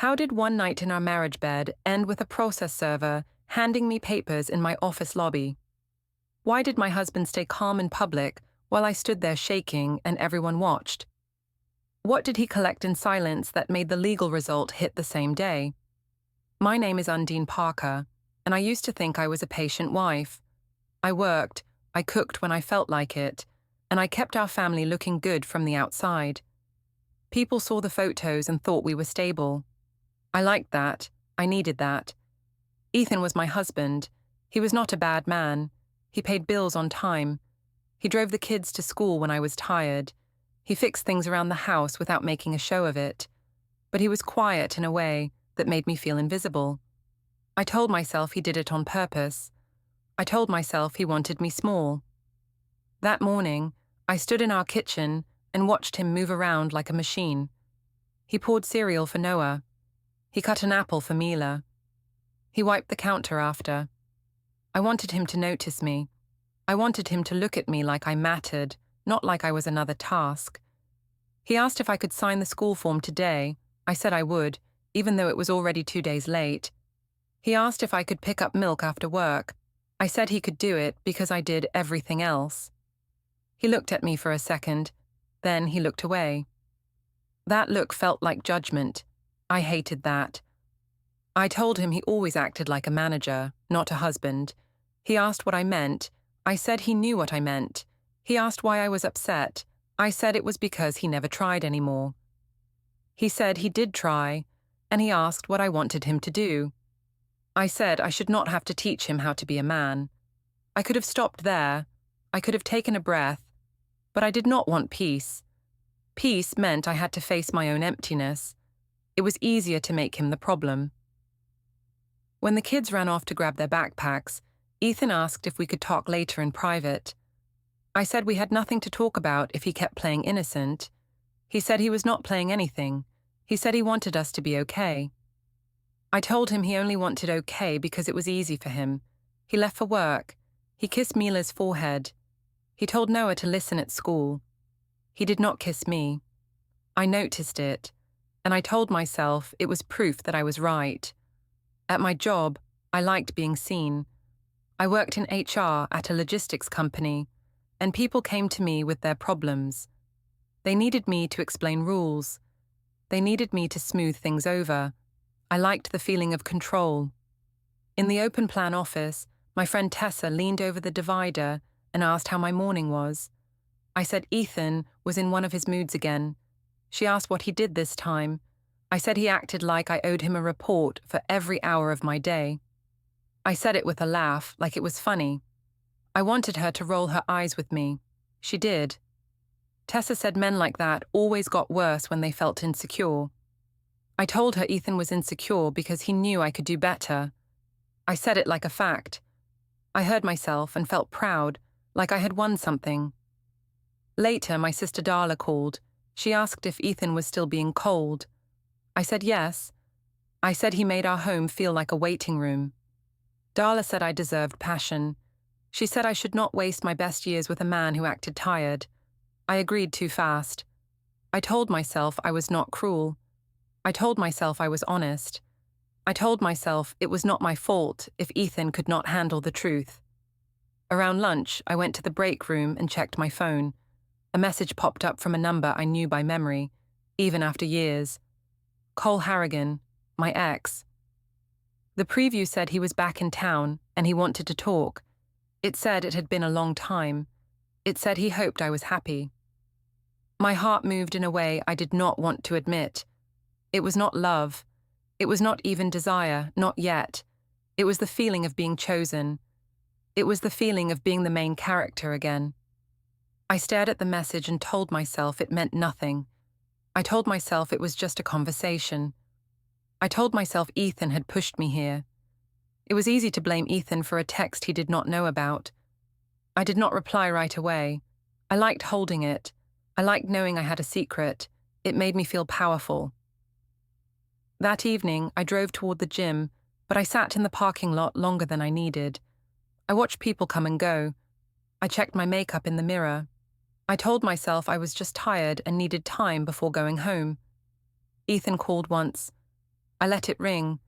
How did one night in our marriage bed end with a process server handing me papers in my office lobby? Why did my husband stay calm in public while I stood there shaking and everyone watched? What did he collect in silence that made the legal result hit the same day? My name is Undine Parker, and I used to think I was a patient wife. I worked, I cooked when I felt like it, and I kept our family looking good from the outside. People saw the photos and thought we were stable. I liked that. I needed that. Ethan was my husband. He was not a bad man. He paid bills on time. He drove the kids to school when I was tired. He fixed things around the house without making a show of it. But he was quiet in a way that made me feel invisible. I told myself he did it on purpose. I told myself he wanted me small. That morning, I stood in our kitchen and watched him move around like a machine. He poured cereal for Noah. He cut an apple for Mila. He wiped the counter after. I wanted him to notice me. I wanted him to look at me like I mattered, not like I was another task. He asked if I could sign the school form today. I said I would, even though it was already 2 days late. He asked if I could pick up milk after work. I said he could do it because I did everything else. He looked at me for a second, then he looked away. That look felt like judgment. I hated that. I told him he always acted like a manager, not a husband. He asked what I meant. I said he knew what I meant. He asked why I was upset. I said it was because he never tried anymore. He said he did try, and he asked what I wanted him to do. I said I should not have to teach him how to be a man. I could have stopped there. I could have taken a breath. But I did not want peace. Peace meant I had to face my own emptiness. It was easier to make him the problem. When the kids ran off to grab their backpacks, Ethan asked if we could talk later in private. I said we had nothing to talk about if he kept playing innocent. He said he was not playing anything. He said he wanted us to be okay. I told him he only wanted okay because it was easy for him. He left for work. He kissed Mila's forehead. He told Noah to listen at school. He did not kiss me. I noticed it, and I told myself it was proof that I was right. At my job, I liked being seen. I worked in HR at a logistics company, and people came to me with their problems. They needed me to explain rules. They needed me to smooth things over. I liked the feeling of control. In the open plan office, my friend Tessa leaned over the divider and asked how my morning was. I said Ethan was in one of his moods again. She asked what he did this time. I said he acted like I owed him a report for every hour of my day. I said it with a laugh, like it was funny. I wanted her to roll her eyes with me. She did. Tessa said men like that always got worse when they felt insecure. I told her Ethan was insecure because he knew I could do better. I said it like a fact. I heard myself and felt proud, like I had won something. Later, my sister Darla called. She asked if Ethan was still being cold. I said yes. I said he made our home feel like a waiting room. Darla said I deserved passion. She said I should not waste my best years with a man who acted tired. I agreed too fast. I told myself I was not cruel. I told myself I was honest. I told myself it was not my fault if Ethan could not handle the truth. Around lunch, I went to the break room and checked my phone. A message popped up from a number I knew by memory, even after years. Cole Harrigan, my ex. The preview said he was back in town and he wanted to talk. It said it had been a long time. It said he hoped I was happy. My heart moved in a way I did not want to admit. It was not love. It was not even desire, not yet. It was the feeling of being chosen. It was the feeling of being the main character again. I stared at the message and told myself it meant nothing. I told myself it was just a conversation. I told myself Ethan had pushed me here. It was easy to blame Ethan for a text he did not know about. I did not reply right away. I liked holding it. I liked knowing I had a secret. It made me feel powerful. That evening, I drove toward the gym, but I sat in the parking lot longer than I needed. I watched people come and go. I checked my makeup in the mirror. I told myself I was just tired and needed time before going home. Ethan called once. I let it ring.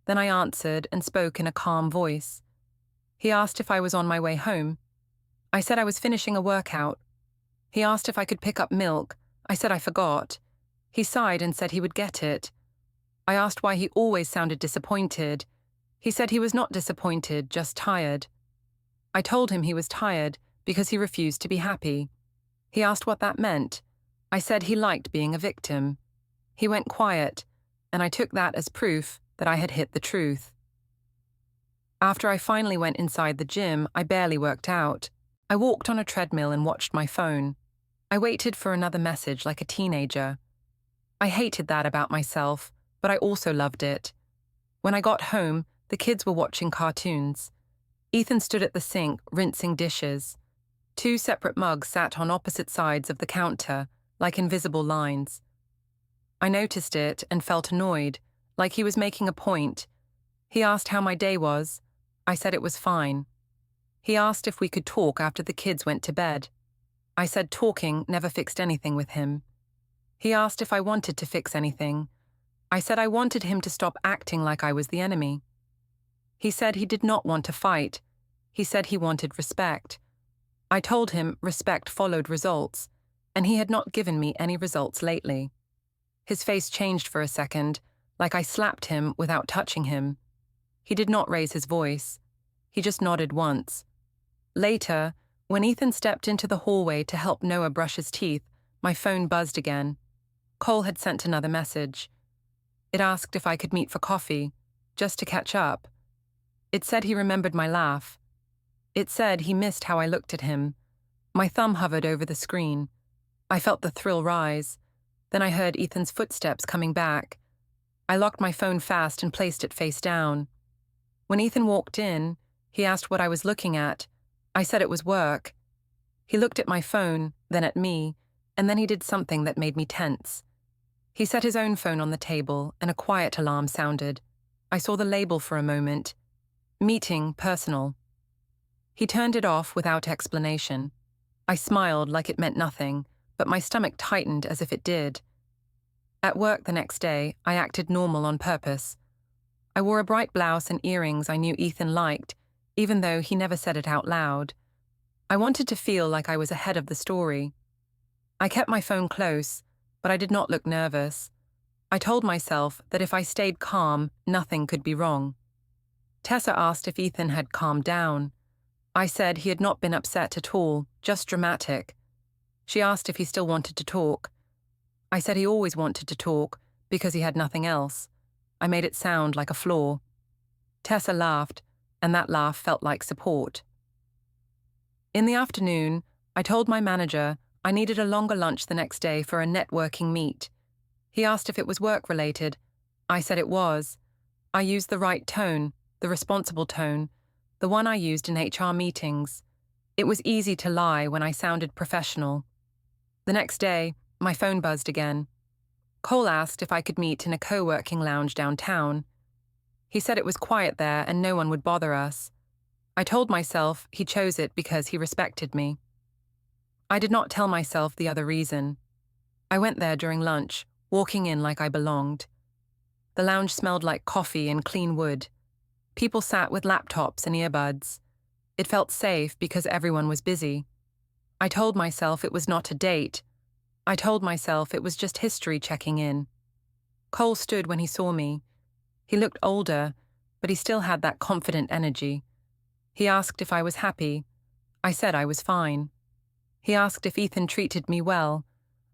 Then I answered and spoke in a calm voice. He asked if I was on my way home. I said I was finishing a workout. He asked if I could pick up milk. I said I forgot. He sighed and said he would get it. I asked why he always sounded disappointed. He said he was not disappointed, just tired. I told him he was tired because he refused to be happy. He asked what that meant. I said he liked being a victim. He went quiet, and I took that as proof that I had hit the truth. After I finally went inside the gym, I barely worked out. I walked on a treadmill and watched my phone. I waited for another message like a teenager. I hated that about myself, but I also loved it. When I got home, the kids were watching cartoons. Ethan stood at the sink, rinsing dishes. 2 separate mugs sat on opposite sides of the counter, like invisible lines. I noticed it and felt annoyed, like he was making a point. He asked how my day was. I said it was fine. He asked if we could talk after the kids went to bed. I said talking never fixed anything with him. He asked if I wanted to fix anything. I said I wanted him to stop acting like I was the enemy. He said he did not want to fight. He said he wanted respect. I told him respect followed results, and he had not given me any results lately. His face changed for a second, like I slapped him without touching him. He did not raise his voice. He just nodded once. Later, when Ethan stepped into the hallway to help Noah brush his teeth, my phone buzzed again. Cole had sent another message. It asked if I could meet for coffee, just to catch up. It said he remembered my laugh. It said he missed how I looked at him. My thumb hovered over the screen. I felt the thrill rise. Then I heard Ethan's footsteps coming back. I locked my phone fast and placed it face down. When Ethan walked in, he asked what I was looking at. I said it was work. He looked at my phone, then at me, and then he did something that made me tense. He set his own phone on the table, and a quiet alarm sounded. I saw the label for a moment. Meeting personal. He turned it off without explanation. I smiled like it meant nothing, but my stomach tightened as if it did. At work the next day, I acted normal on purpose. I wore a bright blouse and earrings I knew Ethan liked, even though he never said it out loud. I wanted to feel like I was ahead of the story. I kept my phone close, but I did not look nervous. I told myself that if I stayed calm, nothing could be wrong. Tessa asked if Ethan had calmed down. I said he had not been upset at all, just dramatic. She asked if he still wanted to talk. I said he always wanted to talk, because he had nothing else. I made it sound like a flaw. Tessa laughed, and that laugh felt like support. In the afternoon, I told my manager I needed a longer lunch the next day for a networking meet. He asked if it was work-related. I said it was. I used the right tone, the responsible tone, the one I used in HR meetings. It was easy to lie when I sounded professional. The next day, my phone buzzed again. Cole asked if I could meet in a co-working lounge downtown. He said it was quiet there and no one would bother us. I told myself he chose it because he respected me. I did not tell myself the other reason. I went there during lunch, walking in like I belonged. The lounge smelled like coffee and clean wood. People sat with laptops and earbuds. It felt safe because everyone was busy. I told myself it was not a date. I told myself it was just history checking in. Cole stood when he saw me. He looked older, but he still had that confident energy. He asked if I was happy. I said I was fine. He asked if Ethan treated me well.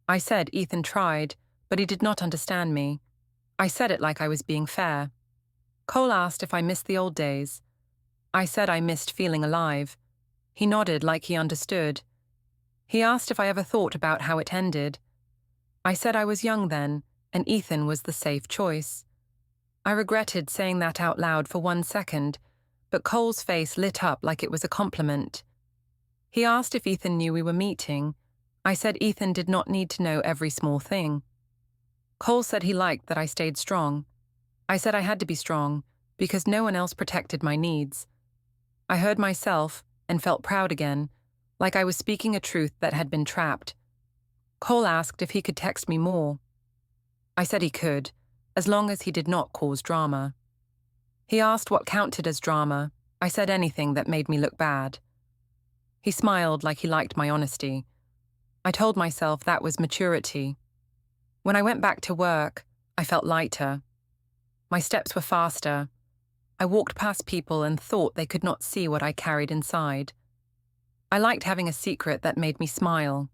I said Ethan tried, but he did not understand me. I said it like I was being fair. Cole asked if I missed the old days. I said I missed feeling alive. He nodded like he understood. He asked if I ever thought about how it ended. I said I was young then, and Ethan was the safe choice. I regretted saying that out loud for 1 second, but Cole's face lit up like it was a compliment. He asked if Ethan knew we were meeting. I said Ethan did not need to know every small thing. Cole said he liked that I stayed strong. I said I had to be strong, because no one else protected my needs. I heard myself and felt proud again, like I was speaking a truth that had been trapped. Cole asked if he could text me more. I said he could, as long as he did not cause drama. He asked what counted as drama. I said anything that made me look bad. He smiled like he liked my honesty. I told myself that was maturity. When I went back to work, I felt lighter. My steps were faster. I walked past people and thought they could not see what I carried inside. I liked having a secret that made me smile.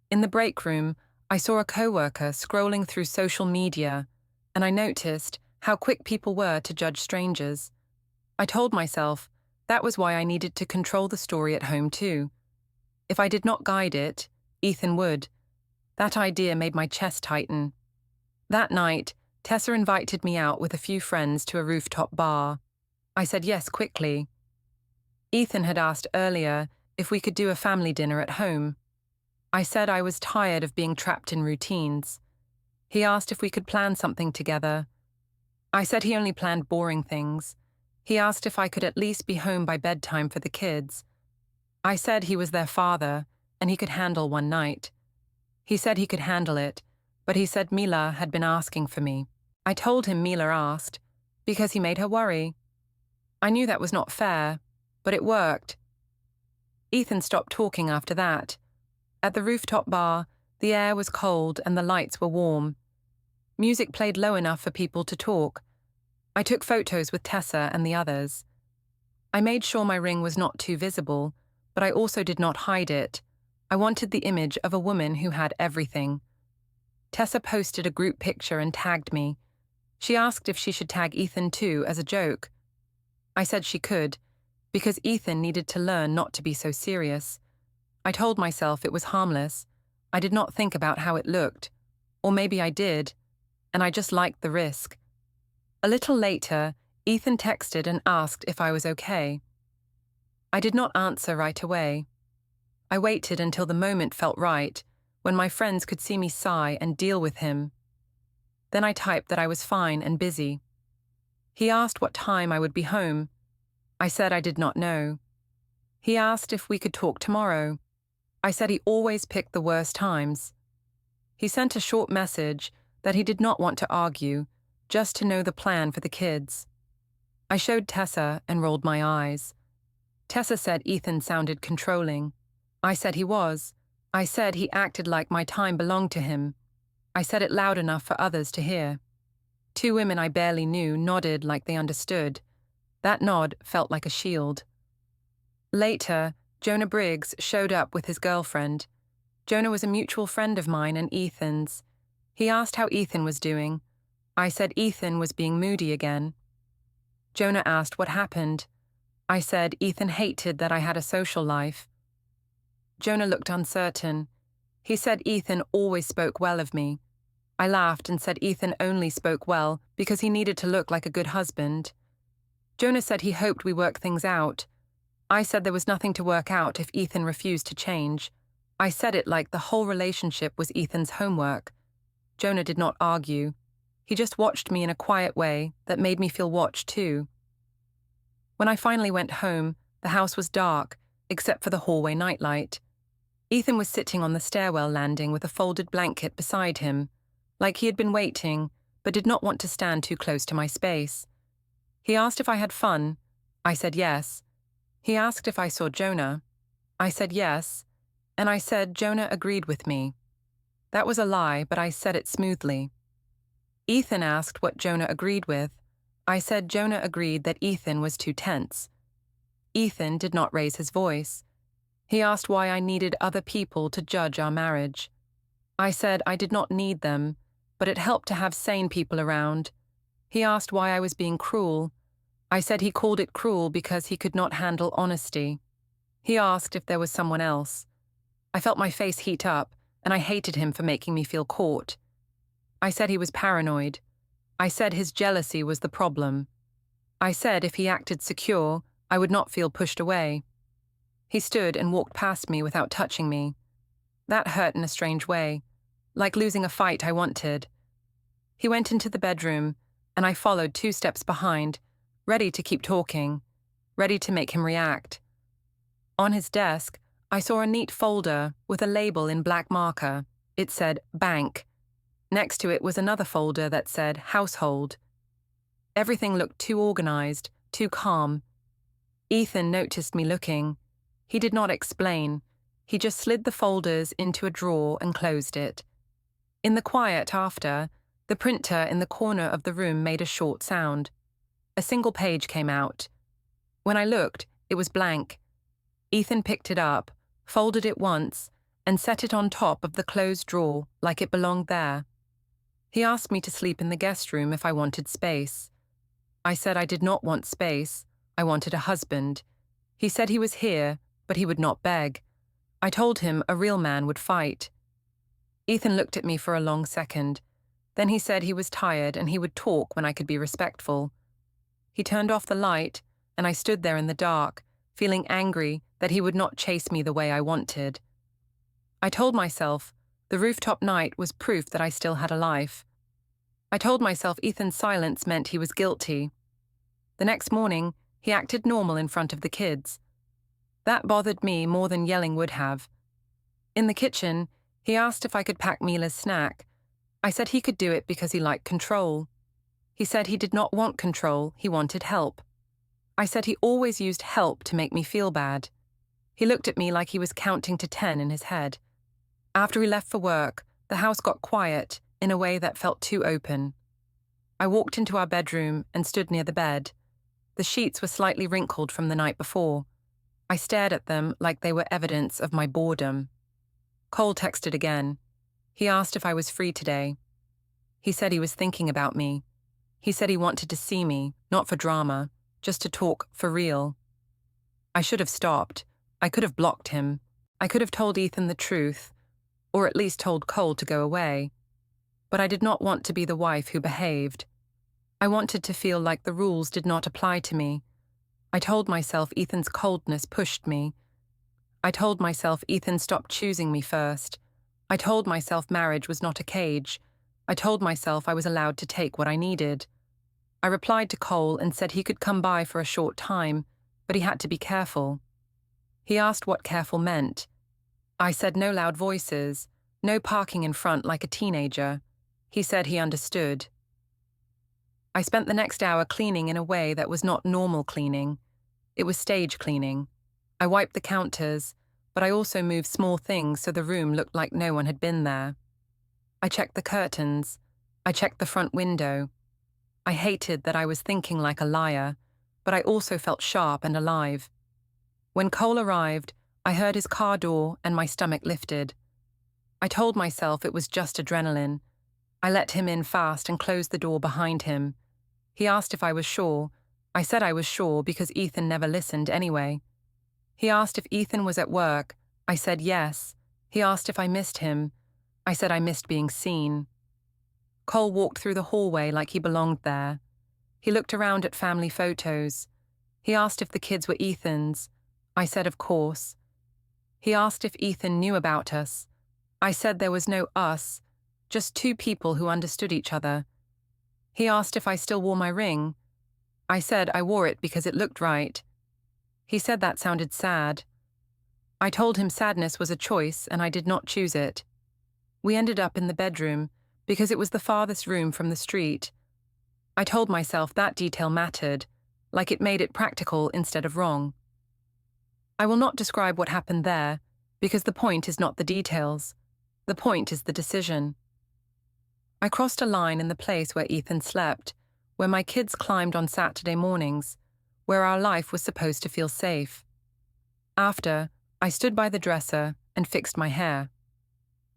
In the break room, I saw a coworker scrolling through social media, and I noticed how quick people were to judge strangers. I told myself that was why I needed to control the story at home too. If I did not guide it, Ethan would. That idea made my chest tighten. That night, Tessa invited me out with a few friends to a rooftop bar. I said yes quickly. Ethan had asked earlier if we could do a family dinner at home. I said I was tired of being trapped in routines. He asked if we could plan something together. I said he only planned boring things. He asked if I could at least be home by bedtime for the kids. I said he was their father and he could handle one night. He said he could handle it, but he said Mila had been asking for me. I told him Mila asked because he made her worry. I knew that was not fair, but it worked. Ethan stopped talking after that. At the rooftop bar, the air was cold and the lights were warm. Music played low enough for people to talk. I took photos with Tessa and the others. I made sure my ring was not too visible, but I also did not hide it. I wanted the image of a woman who had everything. Tessa posted a group picture and tagged me. She asked if she should tag Ethan too as a joke. I said she could, because Ethan needed to learn not to be so serious. I told myself it was harmless. I did not think about how it looked. Or maybe I did, and I just liked the risk. A little later, Ethan texted and asked if I was okay. I did not answer right away. I waited until the moment felt right, when my friends could see me sigh and deal with him. Then I typed that I was fine and busy. He asked what time I would be home. I said I did not know. He asked if we could talk tomorrow. I said he always picked the worst times. He sent a short message that he did not want to argue, just to know the plan for the kids. I showed Tessa and rolled my eyes. Tessa said Ethan sounded controlling. I said he was. I said he acted like my time belonged to him. I said it loud enough for others to hear. Two women I barely knew nodded like they understood. That nod felt like a shield. Later, Jonah Briggs showed up with his girlfriend. Jonah was a mutual friend of mine and Ethan's. He asked how Ethan was doing. I said Ethan was being moody again. Jonah asked what happened. I said Ethan hated that I had a social life. Jonah looked uncertain. He said Ethan always spoke well of me. I laughed and said Ethan only spoke well because he needed to look like a good husband. Jonah said he hoped we work things out. I said there was nothing to work out if Ethan refused to change. I said it like the whole relationship was Ethan's homework. Jonah did not argue. He just watched me in a quiet way that made me feel watched too. When I finally went home, the house was dark, except for the hallway nightlight. Ethan was sitting on the stairwell landing with a folded blanket beside him, like he had been waiting, but did not want to stand too close to my space. He asked if I had fun. I said yes. He asked if I saw Jonah. I said yes, and I said Jonah agreed with me. That was a lie, but I said it smoothly. Ethan asked what Jonah agreed with. I said Jonah agreed that Ethan was too tense. Ethan did not raise his voice. He asked why I needed other people to judge our marriage. I said I did not need them, but it helped to have sane people around. He asked why I was being cruel. I said he called it cruel because he could not handle honesty. He asked if there was someone else. I felt my face heat up, and I hated him for making me feel caught. I said he was paranoid. I said his jealousy was the problem. I said if he acted secure, I would not feel pushed away. He stood and walked past me without touching me. That hurt in a strange way, like losing a fight I wanted. He went into the bedroom, and I followed 2 steps behind, ready to keep talking, ready to make him react. On his desk, I saw a neat folder with a label in black marker. It said, bank. Next to it was another folder that said household. Everything looked too organized, too calm. Ethan noticed me looking. He did not explain. He just slid the folders into a drawer and closed it. In the quiet after, the printer in the corner of the room made a short sound. A single page came out. When I looked, it was blank. Ethan picked it up, folded it once, and set it on top of the closed drawer like it belonged there. He asked me to sleep in the guest room if I wanted space. I said I did not want space. I wanted a husband. He said he was here, but he would not beg. I told him a real man would fight. Ethan looked at me for a long second. Then he said he was tired and he would talk when I could be respectful. He turned off the light, and I stood there in the dark, feeling angry that he would not chase me the way I wanted. I told myself the rooftop night was proof that I still had a life. I told myself Ethan's silence meant he was guilty. The next morning, he acted normal in front of the kids. That bothered me more than yelling would have. In the kitchen, he asked if I could pack Mila's snack. I said he could do it because he liked control. He said he did not want control, he wanted help. I said he always used help to make me feel bad. He looked at me like he was counting to 10 in his head. After he left for work, the house got quiet in a way that felt too open. I walked into our bedroom and stood near the bed. The sheets were slightly wrinkled from the night before. I stared at them like they were evidence of my boredom. Cole texted again. He asked if I was free today. He said he was thinking about me. He said he wanted to see me, not for drama, just to talk for real. I should have stopped. I could have blocked him. I could have told Ethan the truth, or at least told Cole to go away. But I did not want to be the wife who behaved. I wanted to feel like the rules did not apply to me. I told myself Ethan's coldness pushed me. I told myself Ethan stopped choosing me first. I told myself marriage was not a cage. I told myself I was allowed to take what I needed. I replied to Cole and said he could come by for a short time, but he had to be careful. He asked what careful meant. I said no loud voices, no parking in front like a teenager. He said he understood. I spent the next hour cleaning in a way that was not normal cleaning. It was stage cleaning. I wiped the counters, but I also moved small things so the room looked like no one had been there. I checked the curtains. I checked the front window. I hated that I was thinking like a liar, but I also felt sharp and alive. When Cole arrived, I heard his car door and my stomach lifted. I told myself it was just adrenaline. I let him in fast and closed the door behind him. He asked if I was sure. I said I was sure because Ethan never listened anyway. He asked if Ethan was at work. I said yes. He asked if I missed him. I said I missed being seen. Cole walked through the hallway like he belonged there. He looked around at family photos. He asked if the kids were Ethan's. I said of course. He asked if Ethan knew about us. I said there was no us, just two people who understood each other. He asked if I still wore my ring. I said I wore it because it looked right. He said that sounded sad. I told him sadness was a choice and I did not choose it. We ended up in the bedroom because it was the farthest room from the street. I told myself that detail mattered, like it made it practical instead of wrong. I will not describe what happened there because the point is not the details. The point is the decision. I crossed a line in the place where Ethan slept, where my kids climbed on Saturday mornings, where our life was supposed to feel safe. After, I stood by the dresser and fixed my hair.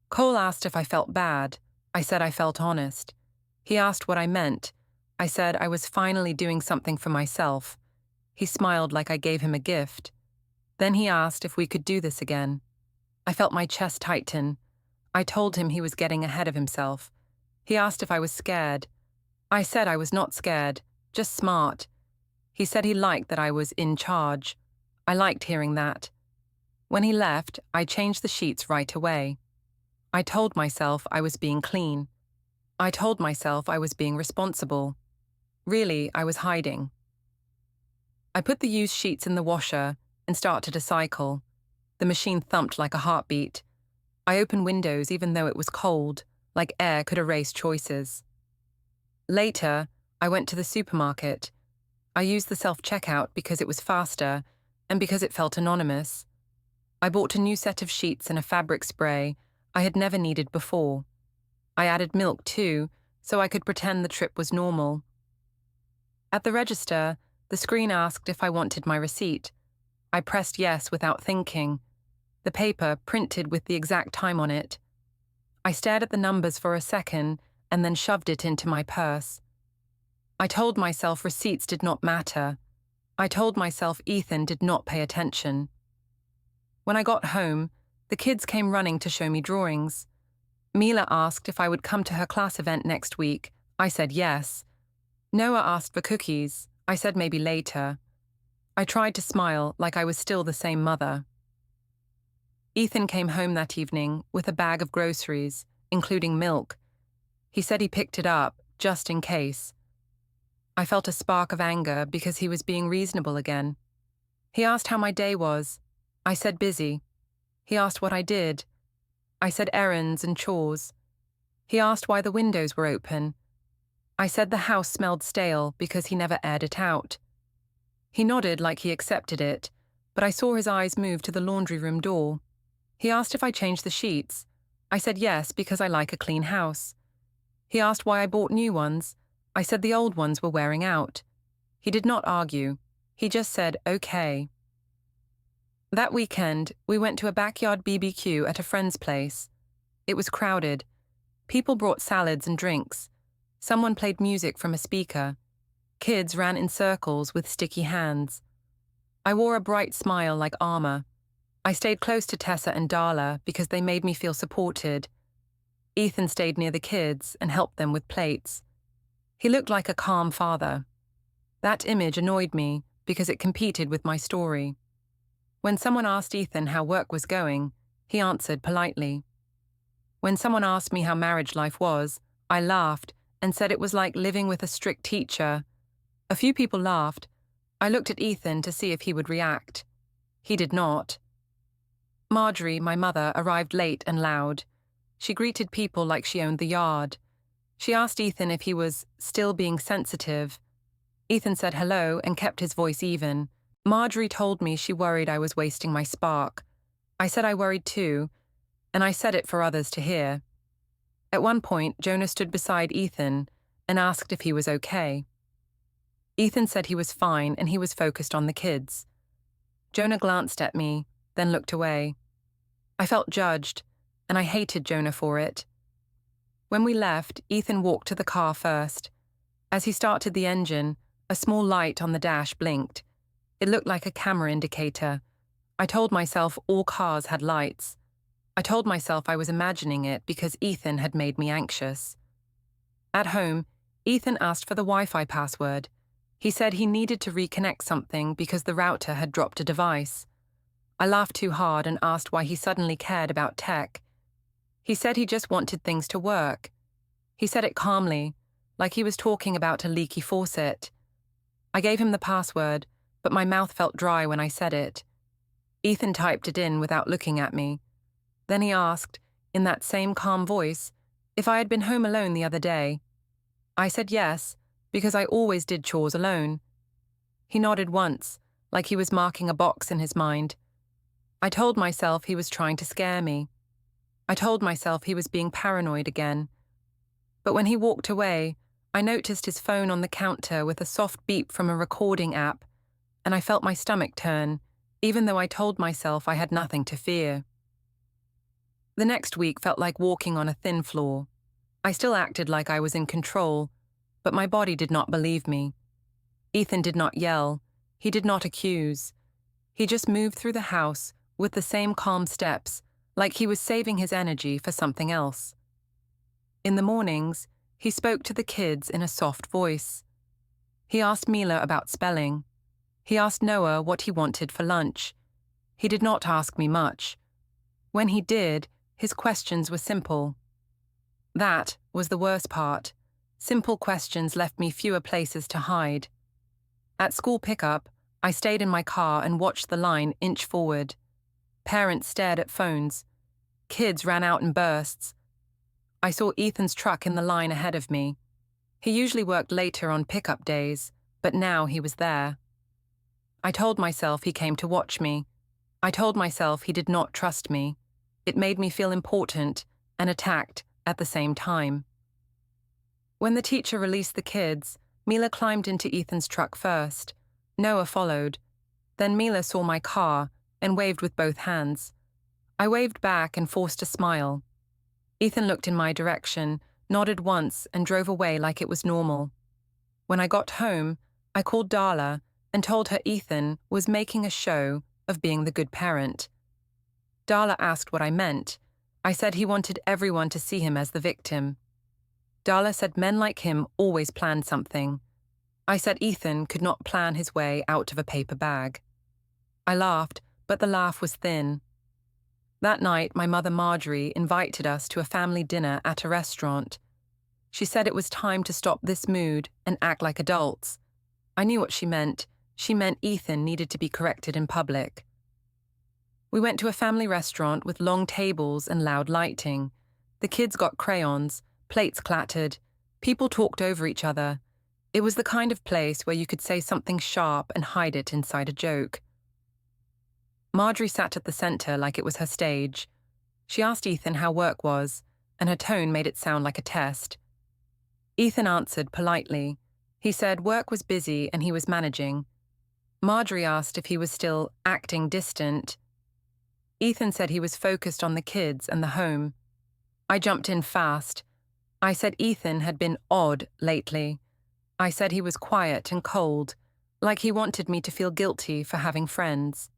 Cole asked if I felt bad. I said I felt honest. He asked what I meant. I said I was finally doing something for myself. He smiled like I gave him a gift. Then he asked if we could do this again. I felt my chest tighten. I told him he was getting ahead of himself. He asked if I was scared. I said I was not scared, just smart. He said he liked that I was in charge. I liked hearing that. When he left, I changed the sheets right away. I told myself I was being clean. I told myself I was being responsible. Really, I was hiding. I put the used sheets in the washer and started a cycle. The machine thumped like a heartbeat. I opened windows even though it was cold. like air could erase choices. Later, I went to the supermarket. I used the self-checkout because it was faster and because it felt anonymous. I bought a new set of sheets and a fabric spray I had never needed before. I added milk too, so I could pretend the trip was normal. At the register, the screen asked if I wanted my receipt. I pressed yes without thinking. The paper printed with the exact time on it. I stared at the numbers for a second and then shoved it into my purse. I told myself receipts did not matter. I told myself Ethan did not pay attention. When I got home, the kids came running to show me drawings. Mila asked if I would come to her class event next week. I said yes. Noah asked for cookies. I said maybe later. I tried to smile like I was still the same mother. Ethan came home that evening with a bag of groceries, including milk. He said he picked it up, just in case. I felt a spark of anger because he was being reasonable again. He asked how my day was. I said busy. He asked what I did. I said errands and chores. He asked why the windows were open. I said the house smelled stale because he never aired it out. He nodded like he accepted it, but I saw his eyes move to the laundry room door. He asked if I changed the sheets. I said yes because I like a clean house. He asked why I bought new ones. I said the old ones were wearing out. He did not argue. He just said, okay. That weekend, we went to a backyard BBQ at a friend's place. It was crowded. People brought salads and drinks. Someone played music from a speaker. Kids ran in circles with sticky hands. I wore a bright smile like armor. I stayed close to Tessa and Darla because they made me feel supported. Ethan stayed near the kids and helped them with plates. He looked like a calm father. That image annoyed me because it competed with my story. When someone asked Ethan how work was going, he answered politely. When someone asked me how marriage life was, I laughed and said it was like living with a strict teacher. A few people laughed. I looked at Ethan to see if he would react. He did not. Marjorie, my mother, arrived late and loud. She greeted people like she owned the yard. She asked Ethan if he was still being sensitive. Ethan said hello and kept his voice even. Marjorie told me she worried I was wasting my spark. I said I worried too, and I said it for others to hear. At one point, Jonah stood beside Ethan and asked if he was okay. Ethan said he was fine and he was focused on the kids. Jonah glanced at me, then looked away. I felt judged, and I hated Jonah for it. When we left, Ethan walked to the car first. As he started the engine, a small light on the dash blinked. It looked like a camera indicator. I told myself all cars had lights. I told myself I was imagining it because Ethan had made me anxious. At home, Ethan asked for the Wi-Fi password. He said he needed to reconnect something because the router had dropped a device. I laughed too hard and asked why he suddenly cared about tech. He said he just wanted things to work. He said it calmly, like he was talking about a leaky faucet. I gave him the password, but my mouth felt dry when I said it. Ethan typed it in without looking at me. Then he asked, in that same calm voice, if I had been home alone the other day. I said yes, because I always did chores alone. He nodded once, like he was marking a box in his mind. I told myself he was trying to scare me. I told myself he was being paranoid again. But when he walked away, I noticed his phone on the counter with a soft beep from a recording app, and I felt my stomach turn, even though I told myself I had nothing to fear. The next week felt like walking on a thin floor. I still acted like I was in control, but my body did not believe me. Ethan did not yell. He did not accuse. He just moved through the house with the same calm steps, like he was saving his energy for something else. In the mornings, he spoke to the kids in a soft voice. He asked Mila about spelling. He asked Noah what he wanted for lunch. He did not ask me much. When he did, his questions were simple. That was the worst part. Simple questions left me fewer places to hide. At school pickup, I stayed in my car and watched the line inch forward. Parents stared at phones. Kids ran out in bursts. I saw Ethan's truck in the line ahead of me. He usually worked later on pickup days, but now he was there. I told myself he came to watch me. I told myself he did not trust me. It made me feel important and attacked at the same time. When the teacher released the kids, Mila climbed into Ethan's truck first. Noah followed. Then Mila saw my car and waved with both hands. I waved back and forced a smile. Ethan looked in my direction, nodded once, and drove away like it was normal. When I got home, I called Darla and told her Ethan was making a show of being the good parent. Darla asked what I meant. I said he wanted everyone to see him as the victim. Darla said men like him always planned something. I said Ethan could not plan his way out of a paper bag. I laughed, but the laugh was thin. That night, my mother Marjorie invited us to a family dinner at a restaurant. She said it was time to stop this mood and act like adults. I knew what she meant. She meant Ethan needed to be corrected in public. We went to a family restaurant with long tables and loud lighting. The kids got crayons, plates clattered, people talked over each other. It was the kind of place where you could say something sharp and hide it inside a joke. Marjorie sat at the center like it was her stage. She asked Ethan how work was, and her tone made it sound like a test. Ethan answered politely. He said work was busy and he was managing. Marjorie asked if he was still acting distant. Ethan said he was focused on the kids and the home. I jumped in fast. I said Ethan had been odd lately. I said he was quiet and cold, like he wanted me to feel guilty for having friends.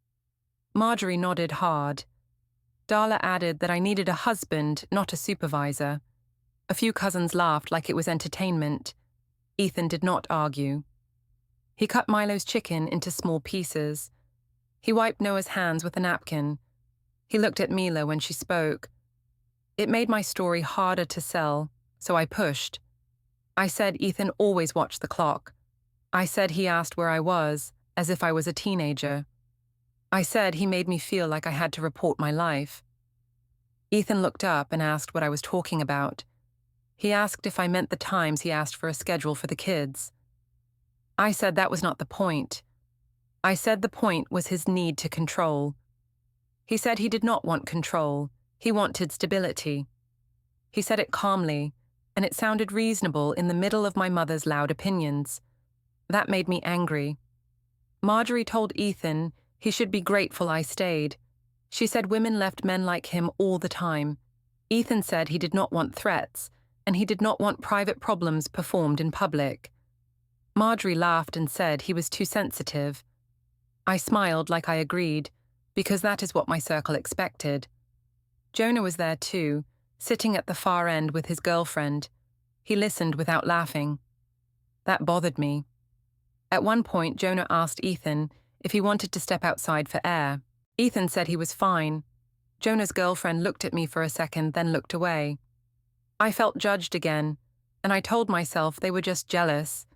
Marjorie nodded hard. Darla added that I needed a husband, not a supervisor. A few cousins laughed like it was entertainment. Ethan did not argue. He cut Milo's chicken into small pieces. He wiped Noah's hands with a napkin. He looked at Mila when she spoke. It made my story harder to sell, so I pushed. I said Ethan always watched the clock. I said he asked where I was, as if I was a teenager. I said he made me feel like I had to report my life. Ethan looked up and asked what I was talking about. He asked if I meant the times he asked for a schedule for the kids. I said that was not the point. I said the point was his need to control. He said he did not want control. He wanted stability. He said it calmly, and it sounded reasonable in the middle of my mother's loud opinions. That made me angry. Marjorie told Ethan he should be grateful I stayed. She said women left men like him all the time. Ethan said he did not want threats, and he did not want private problems performed in public. Marjorie laughed and said he was too sensitive. I smiled like I agreed, because that is what my circle expected. Jonah was there too, sitting at the far end with his girlfriend. He listened without laughing. That bothered me. At one point, Jonah asked Ethan if he wanted to step outside for air. Ethan said he was fine. Jonah's girlfriend looked at me for a second, then looked away. I felt judged again, and I told myself they were just jealous.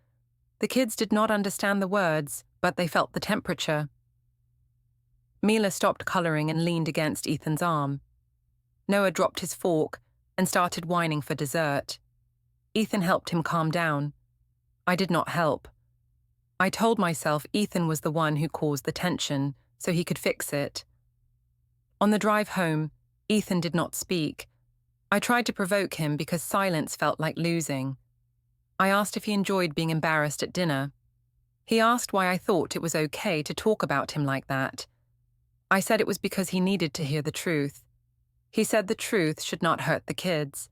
The kids did not understand the words, but they felt the temperature. Mila stopped coloring and leaned against Ethan's arm. Noah dropped his fork and started whining for dessert. Ethan helped him calm down. I did not help. I told myself Ethan was the one who caused the tension, so he could fix it. On the drive home, Ethan did not speak. I tried to provoke him because silence felt like losing. I asked if he enjoyed being embarrassed at dinner. He asked why I thought it was okay to talk about him like that. I said it was because he needed to hear the truth. He said the truth should not hurt the kids.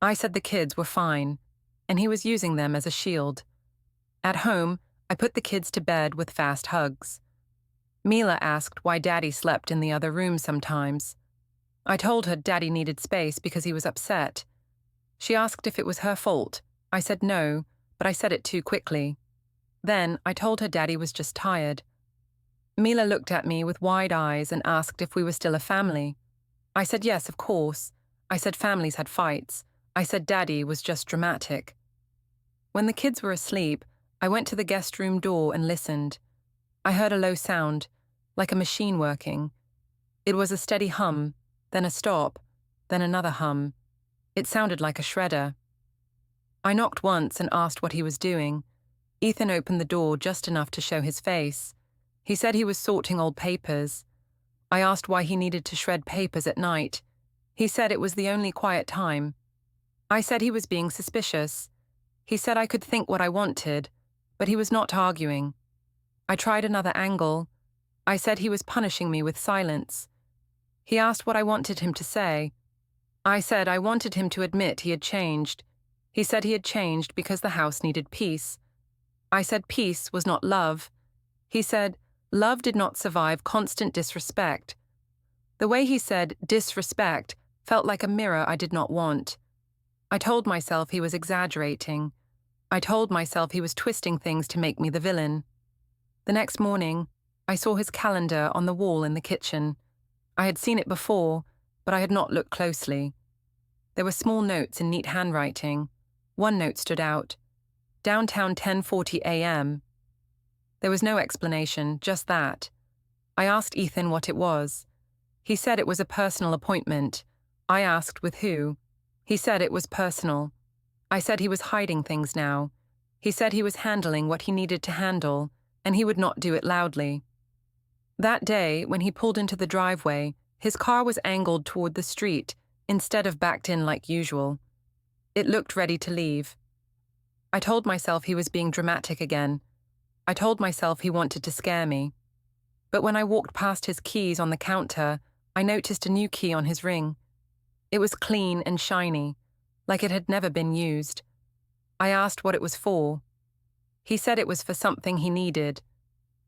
I said the kids were fine, and he was using them as a shield. At home, I put the kids to bed with fast hugs. Mila asked why Daddy slept in the other room sometimes. I told her Daddy needed space because he was upset. She asked if it was her fault. I said no, but I said it too quickly. Then I told her Daddy was just tired. Mila looked at me with wide eyes and asked if we were still a family. I said yes, of course. I said families had fights. I said Daddy was just dramatic. When the kids were asleep, I went to the guest room door and listened. I heard a low sound, like a machine working. It was a steady hum, then a stop, then another hum. It sounded like a shredder. I knocked once and asked what he was doing. Ethan opened the door just enough to show his face. He said he was sorting old papers. I asked why he needed to shred papers at night. He said it was the only quiet time. I said he was being suspicious. He said I could think what I wanted, but he was not arguing. I tried another angle. I said he was punishing me with silence. He asked what I wanted him to say. I said I wanted him to admit he had changed. He said he had changed because the house needed peace. I said peace was not love. He said love did not survive constant disrespect. The way he said disrespect felt like a mirror I did not want. I told myself he was exaggerating. I told myself he was twisting things to make me the villain. The next morning, I saw his calendar on the wall in the kitchen. I had seen it before, but I had not looked closely. There were small notes in neat handwriting. One note stood out. Downtown 10:40 a.m. There was no explanation, just that. I asked Ethan what it was. He said it was a personal appointment. I asked with who. He said it was personal. I said he was hiding things now. He said he was handling what he needed to handle, and he would not do it loudly. That day, when he pulled into the driveway, his car was angled toward the street instead of backed in like usual. It looked ready to leave. I told myself he was being dramatic again. I told myself he wanted to scare me. But when I walked past his keys on the counter, I noticed a new key on his ring. It was clean and shiny, like it had never been used. I asked what it was for. He said it was for something he needed.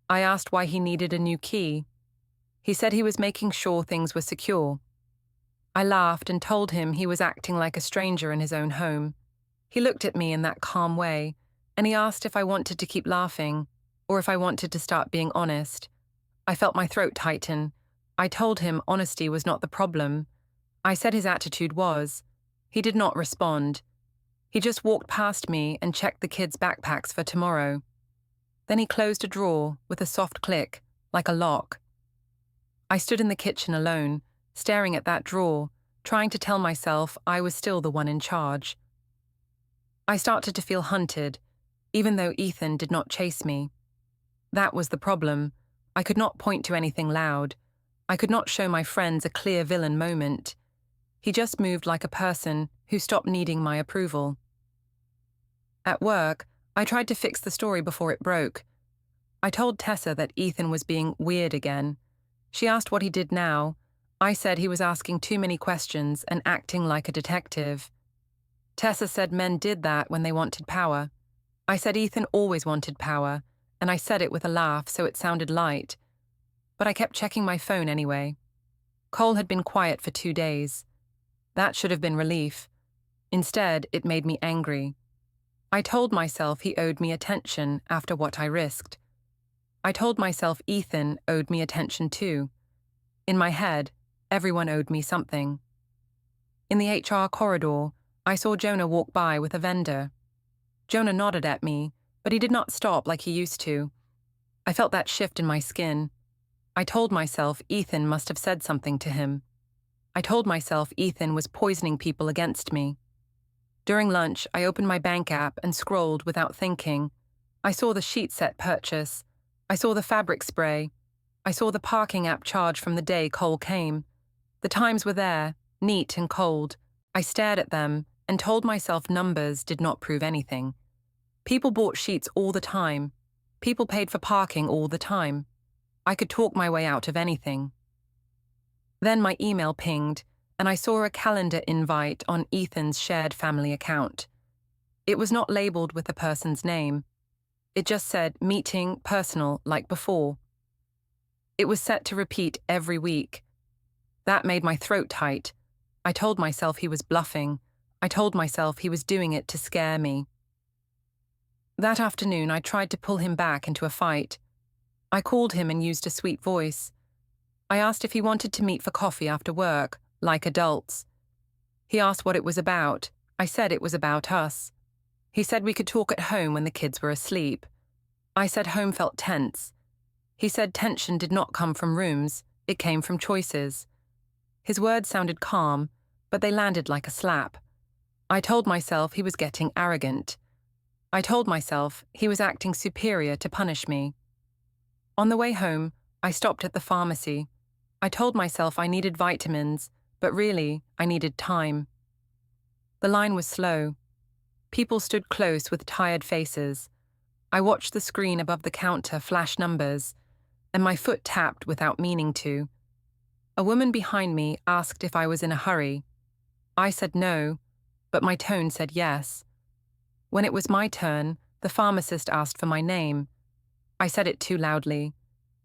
I asked why he needed a new key. He said he was making sure things were secure. I laughed and told him he was acting like a stranger in his own home. He looked at me in that calm way, and he asked if I wanted to keep laughing, or if I wanted to start being honest. I felt my throat tighten. I told him honesty was not the problem. I said his attitude was. He did not respond. He just walked past me and checked the kids' backpacks for tomorrow. Then he closed a drawer with a soft click, like a lock. I stood in the kitchen alone, staring at that drawer, trying to tell myself I was still the one in charge. I started to feel hunted, even though Ethan did not chase me. That was the problem. I could not point to anything loud. I could not show my friends a clear villain moment. He just moved like a person who stopped needing my approval. At work, I tried to fix the story before it broke. I told Tessa that Ethan was being weird again. She asked what he did now. I said he was asking too many questions and acting like a detective. Tessa said men did that when they wanted power. I said Ethan always wanted power, and I said it with a laugh so it sounded light. But I kept checking my phone anyway. Cole had been quiet for 2 days. That should have been relief. Instead, it made me angry. I told myself he owed me attention after what I risked. I told myself Ethan owed me attention too. In my head, everyone owed me something. In the HR corridor, I saw Jonah walk by with a vendor. Jonah nodded at me, but he did not stop like he used to. I felt that shift in my skin. I told myself Ethan must have said something to him. I told myself Ethan was poisoning people against me. During lunch, I opened my bank app and scrolled without thinking. I saw the sheet set purchase. I saw the fabric spray. I saw the parking app charge from the day Cole came. The times were there, neat and cold. I stared at them and told myself numbers did not prove anything. People bought sheets all the time. People paid for parking all the time. I could talk my way out of anything. Then my email pinged, and I saw a calendar invite on Ethan's shared family account. It was not labeled with the person's name. It just said meeting personal like before. It was set to repeat every week. That made my throat tight. I told myself he was bluffing. I told myself he was doing it to scare me. That afternoon, I tried to pull him back into a fight. I called him and used a sweet voice. I asked if he wanted to meet for coffee after work, like adults. He asked what it was about. I said it was about us. He said we could talk at home when the kids were asleep. I said home felt tense. He said tension did not come from rooms, it came from choices. His words sounded calm, but they landed like a slap. I told myself he was getting arrogant. I told myself he was acting superior to punish me. On the way home, I stopped at the pharmacy. I told myself I needed vitamins, but really, I needed time. The line was slow. People stood close with tired faces. I watched the screen above the counter flash numbers, and my foot tapped without meaning to. A woman behind me asked if I was in a hurry. I said no, but my tone said yes. When it was my turn, the pharmacist asked for my name. I said it too loudly.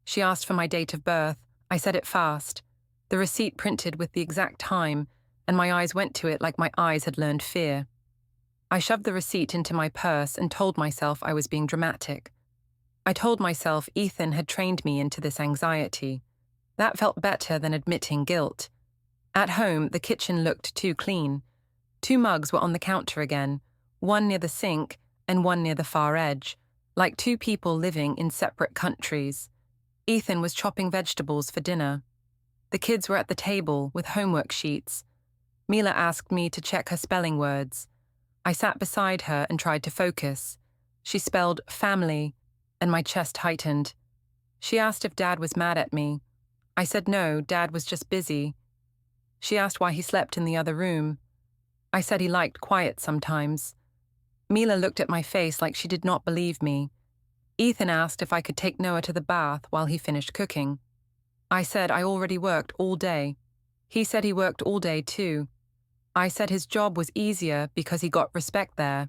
She asked for my date of birth. I said it fast. The receipt printed with the exact time, and my eyes went to it like my eyes had learned fear. I shoved the receipt into my purse and told myself I was being dramatic. I told myself Ethan had trained me into this anxiety. That felt better than admitting guilt. At home, the kitchen looked too clean. 2 mugs were on the counter again, one near the sink and one near the far edge, like 2 people living in separate countries. Ethan was chopping vegetables for dinner. The kids were at the table with homework sheets. Mila asked me to check her spelling words. I sat beside her and tried to focus. She spelled family, and my chest tightened. She asked if Dad was mad at me. I said no, Dad was just busy. She asked why he slept in the other room. I said he liked quiet sometimes. Mila looked at my face like she did not believe me. Ethan asked if I could take Noah to the bath while he finished cooking. I said I already worked all day. He said he worked all day too. I said his job was easier because he got respect there.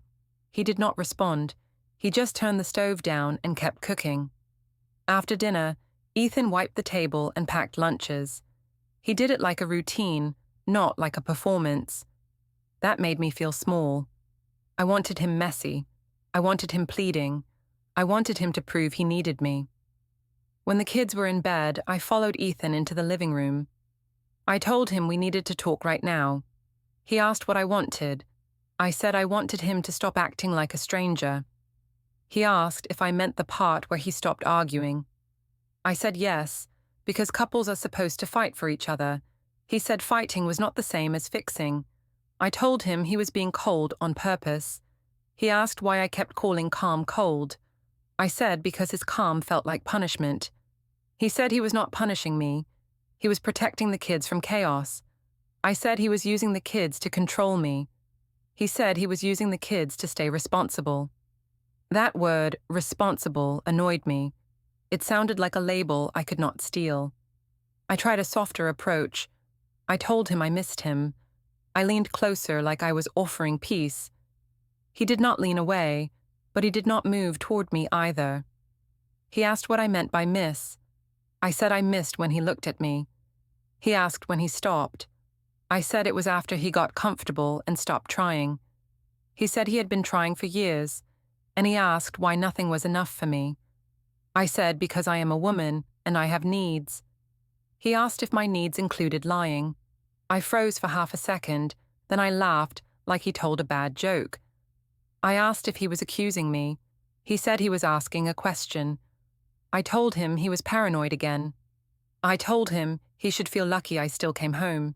He did not respond. He just turned the stove down and kept cooking. After dinner, Ethan wiped the table and packed lunches. He did it like a routine, not like a performance. That made me feel small. I wanted him messy. I wanted him pleading. I wanted him to prove he needed me. When the kids were in bed, I followed Ethan into the living room. I told him we needed to talk right now. He asked what I wanted. I said I wanted him to stop acting like a stranger. He asked if I meant the part where he stopped arguing. I said yes, because couples are supposed to fight for each other. He said fighting was not the same as fixing. I told him he was being cold on purpose. He asked why I kept calling calm cold. I said because his calm felt like punishment. He said he was not punishing me. He was protecting the kids from chaos. I said he was using the kids to control me. He said he was using the kids to stay responsible. That word, responsible, annoyed me. It sounded like a label I could not steal. I tried a softer approach. I told him I missed him. I leaned closer like I was offering peace. He did not lean away, but he did not move toward me either. He asked what I meant by miss. I said I missed when he looked at me. He asked when he stopped. I said it was after he got comfortable and stopped trying. He said he had been trying for years, and he asked why nothing was enough for me. I said because I am a woman and I have needs. He asked if my needs included lying. I froze for half a second, then I laughed like he told a bad joke. I asked if he was accusing me. He said he was asking a question. I told him he was paranoid again. I told him he should feel lucky I still came home.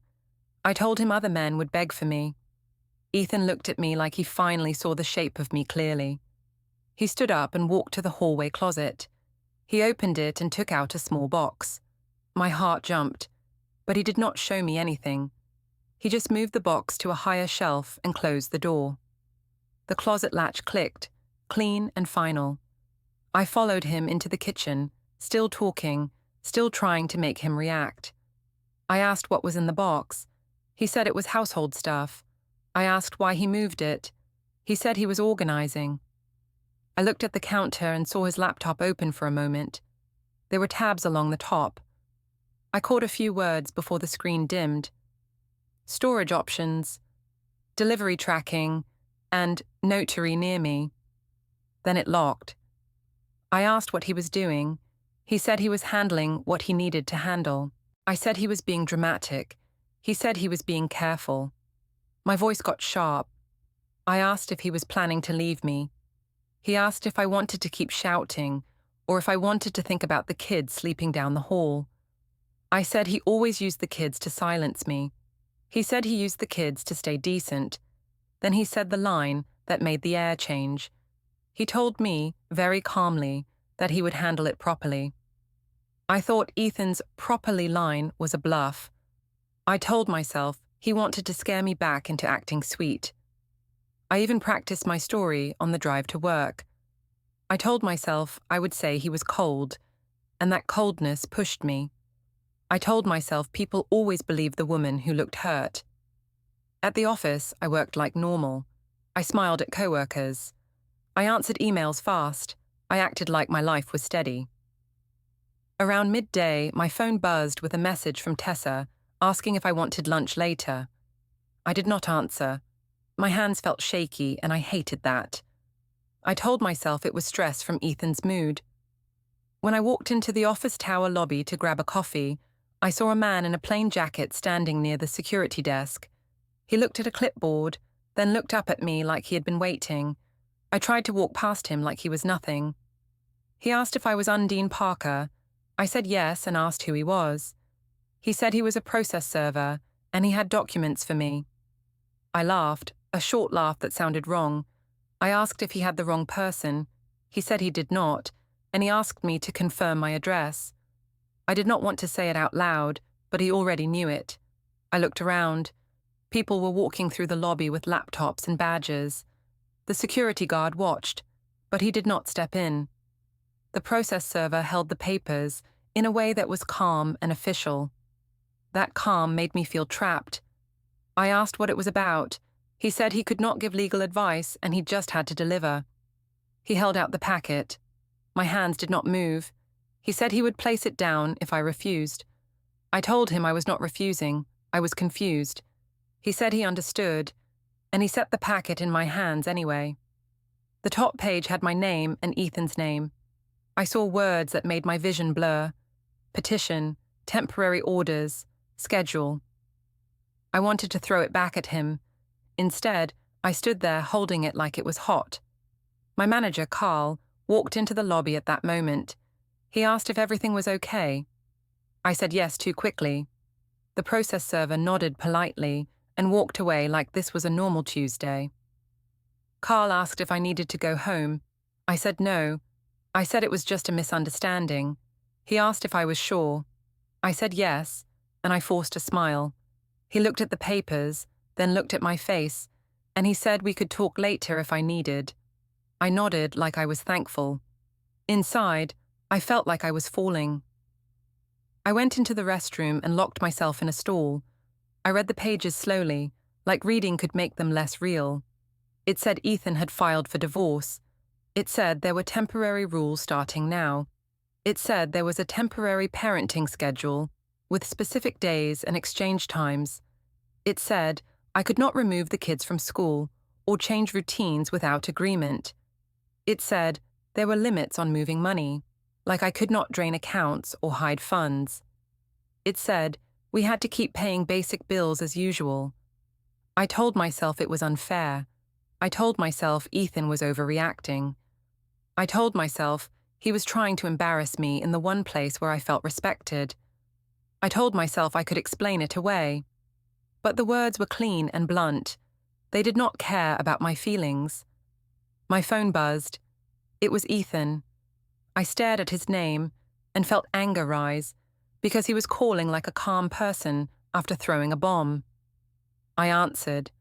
I told him other men would beg for me. Ethan looked at me like he finally saw the shape of me clearly. He stood up and walked to the hallway closet. He opened it and took out a small box. My heart jumped, but he did not show me anything. He just moved the box to a higher shelf and closed the door. The closet latch clicked, clean and final. I followed him into the kitchen, still talking, still trying to make him react. I asked what was in the box. He said it was household stuff. I asked why he moved it. He said he was organizing. I looked at the counter and saw his laptop open for a moment. There were tabs along the top. I caught a few words before the screen dimmed. Storage options, delivery tracking, and notary near me. Then it locked. I asked what he was doing. He said he was handling what he needed to handle. I said he was being dramatic. He said he was being careful. My voice got sharp. I asked if he was planning to leave me. He asked if I wanted to keep shouting, or if I wanted to think about the kids sleeping down the hall. I said he always used the kids to silence me. He said he used the kids to stay decent. Then he said the line that made the air change. He told me, very calmly, that he would handle it properly. I thought Ethan's properly line was a bluff. I told myself he wanted to scare me back into acting sweet. I even practiced my story on the drive to work. I told myself I would say he was cold, and that coldness pushed me. I told myself people always believed the woman who looked hurt. At the office, I worked like normal. I smiled at coworkers. I answered emails fast. I acted like my life was steady. Around midday, my phone buzzed with a message from Tessa asking if I wanted lunch later. I did not answer. My hands felt shaky, and I hated that. I told myself it was stress from Ethan's mood. When I walked into the office tower lobby to grab a coffee, I saw a man in a plain jacket standing near the security desk. He looked at a clipboard, then looked up at me like he had been waiting. I tried to walk past him like he was nothing. He asked if I was Undine Parker. I said yes and asked who he was. He said he was a process server, and he had documents for me. I laughed, a short laugh that sounded wrong. I asked if he had the wrong person. He said he did not, and he asked me to confirm my address. I did not want to say it out loud, but he already knew it. I looked around. People were walking through the lobby with laptops and badges. The security guard watched, but he did not step in. The process server held the papers in a way that was calm and official. That calm made me feel trapped. I asked what it was about. He said he could not give legal advice and he just had to deliver. He held out the packet. My hands did not move. He said he would place it down if I refused. I told him I was not refusing. I was confused. He said he understood, and he set the packet in my hands anyway. The top page had my name and Ethan's name. I saw words that made my vision blur. Petition, temporary orders, schedule. I wanted to throw it back at him. Instead, I stood there holding it like it was hot. My manager, Carl, walked into the lobby at that moment. He asked if everything was okay. I said yes too quickly. The process server nodded politely and walked away like this was a normal Tuesday. Carl asked if I needed to go home. I said no. I said it was just a misunderstanding. He asked if I was sure. I said yes, and I forced a smile. He looked at the papers, then looked at my face, and he said we could talk later if I needed. I nodded like I was thankful. Inside, I felt like I was falling. I went into the restroom and locked myself in a stall. I read the pages slowly, like reading could make them less real. It said Ethan had filed for divorce. It said there were temporary rules starting now. It said there was a temporary parenting schedule with specific days and exchange times. It said I could not remove the kids from school or change routines without agreement. It said there were limits on moving money, like I could not drain accounts or hide funds. It said we had to keep paying basic bills as usual. I told myself it was unfair. I told myself Ethan was overreacting. I told myself he was trying to embarrass me in the one place where I felt respected. I told myself I could explain it away. But the words were clean and blunt. They did not care about my feelings. My phone buzzed. It was Ethan. I stared at his name and felt anger rise because he was calling like a calm person after throwing a bomb. I answered.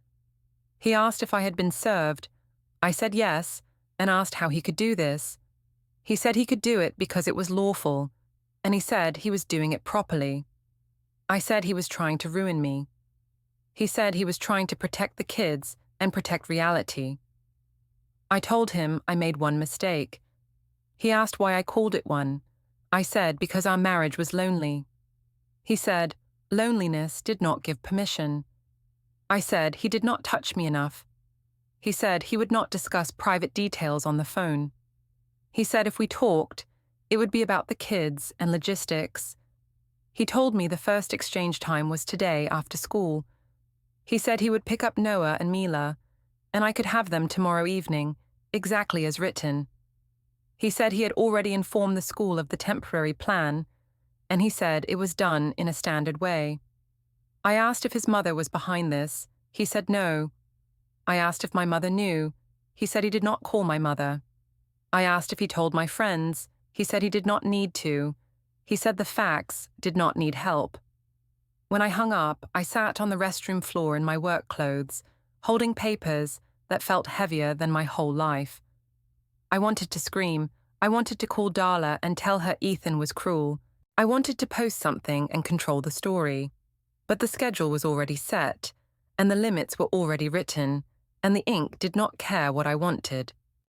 He asked if I had been served. I said yes and asked how he could do this. He said he could do it because it was lawful, and he said he was doing it properly. I said he was trying to ruin me. He said he was trying to protect the kids and protect reality. I told him I made one mistake. He asked why I called it one. I said because our marriage was lonely. He said loneliness did not give permission. I said he did not touch me enough. He said he would not discuss private details on the phone. He said if we talked, it would be about the kids and logistics. He told me the first exchange time was today after school. He said he would pick up Noah and Mila, and I could have them tomorrow evening, exactly as written. He said he had already informed the school of the temporary plan, and he said it was done in a standard way. I asked if his mother was behind this. He said no. I asked if my mother knew. He said he did not call my mother. I asked if he told my friends. He said he did not need to. He said the facts did not need help. When I hung up, I sat on the restroom floor in my work clothes, holding papers that felt heavier than my whole life. I wanted to scream. I wanted to call Darla and tell her Ethan was cruel. I wanted to post something and control the story. But the schedule was already set, and the limits were already written, and the ink did not care what I wanted.